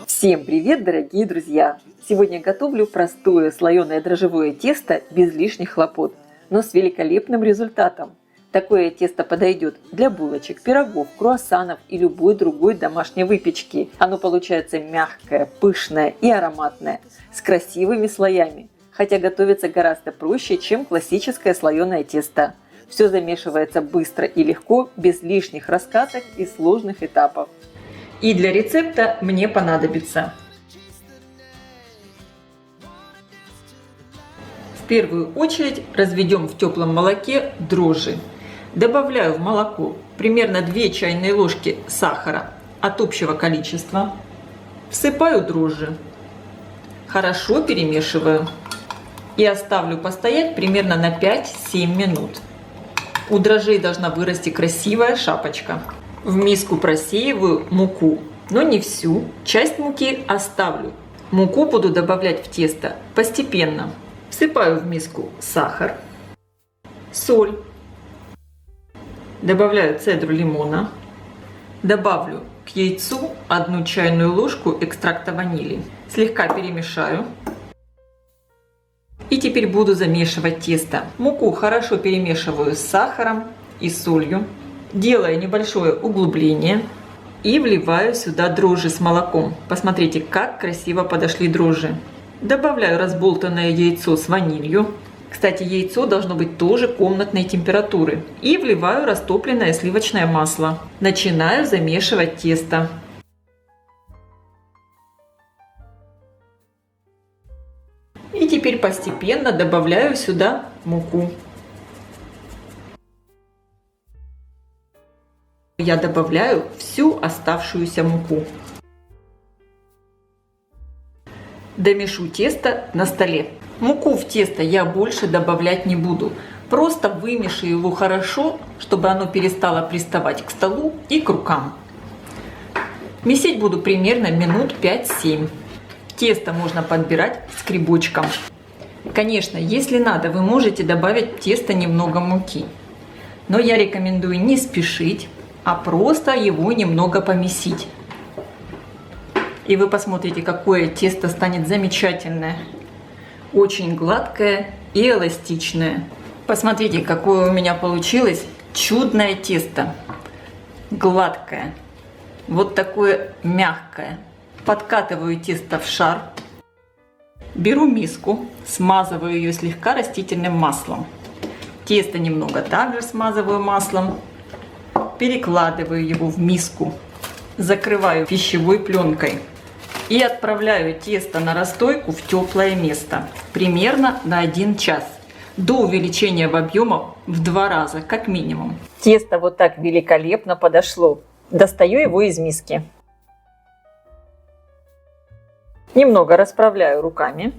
Всем привет, дорогие друзья! Сегодня готовлю простое слоеное дрожжевое тесто без лишних хлопот, но с великолепным результатом. Такое тесто подойдет для булочек, пирогов, круассанов и любой другой домашней выпечки. Оно получается мягкое, пышное и ароматное, с красивыми слоями, хотя готовится гораздо проще, чем классическое слоеное тесто. Все замешивается быстро и легко, без лишних раскаток и сложных этапов. И для рецепта мне понадобится в первую очередь разведем в теплом молоке дрожжи. Добавляю в молоко примерно 2 чайные ложки сахара от общего количества. Всыпаю дрожжи. Хорошо перемешиваю и оставлю постоять примерно на 5-7 минут. У дрожжей должна вырасти красивая шапочка. В миску просеиваю муку, но не всю, часть муки оставлю. Муку буду добавлять в тесто постепенно. Всыпаю в миску сахар, соль, добавляю цедру лимона, добавлю к яйцу 1 чайную ложку экстракта ванили. Слегка перемешаю. И теперь буду замешивать тесто. Муку хорошо перемешиваю с сахаром и солью, делая небольшое углубление и вливаю сюда дрожжи с молоком. Посмотрите, как красиво подошли дрожжи. Добавляю разболтанное яйцо с ванилью. Кстати, яйцо должно быть тоже комнатной температуры. И вливаю растопленное сливочное масло. Начинаю замешивать тесто. И теперь постепенно добавляю сюда муку. Я добавляю всю оставшуюся муку. Домешу тесто на столе. Муку в тесто я больше добавлять не буду. Просто вымешаю его хорошо, чтобы оно перестало приставать к столу и к рукам. Месить буду примерно минут 5-7. Тесто можно подбирать скребочком. Конечно, если надо, вы можете добавить в тесто немного муки. Но я рекомендую не спешить, а просто его немного помесить. И вы посмотрите, какое тесто станет замечательное. Очень гладкое и эластичное. Посмотрите, какое у меня получилось чудное тесто. Гладкое. Вот такое мягкое. Подкатываю тесто в шар. Беру миску, смазываю ее слегка растительным маслом. Тесто немного также смазываю маслом. Перекладываю его в миску. Закрываю пищевой пленкой. И отправляю тесто на расстойку в теплое место. Примерно на 1 час. До увеличения в объеме в 2 раза, как минимум. Тесто вот так великолепно подошло. Достаю его из миски. Немного расправляю руками.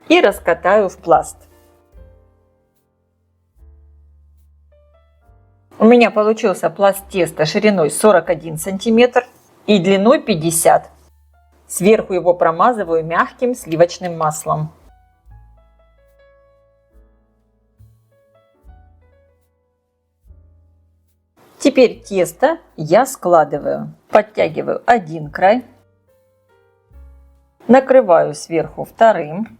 И раскатаю в пласт. У меня получился пласт теста шириной 41 сантиметр и длиной 50. Сверху его промазываю мягким сливочным маслом. Теперь тесто я складываю. Подтягиваю один край. Накрываю сверху вторым.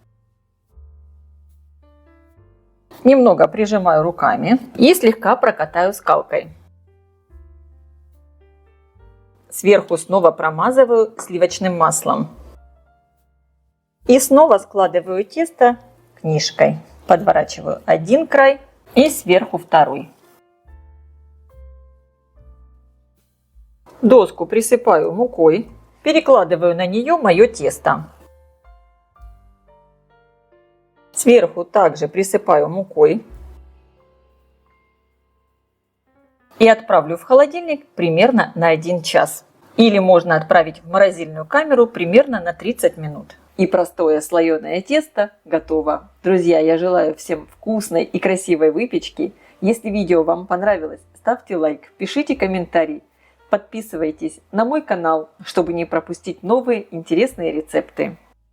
Немного прижимаю руками и слегка прокатаю скалкой. Сверху снова промазываю сливочным маслом. И снова складываю тесто книжкой. Подворачиваю один край и сверху второй. Доску присыпаю мукой, перекладываю на нее мое тесто. Сверху также присыпаю мукой и отправлю в холодильник примерно на 1 час. Или можно отправить в морозильную камеру примерно на 30 минут. И простое слоеное тесто готово. Друзья, я желаю всем вкусной и красивой выпечки. Если видео вам понравилось, ставьте лайк, пишите комментарий. Подписывайтесь на мой канал, чтобы не пропустить новые интересные рецепты.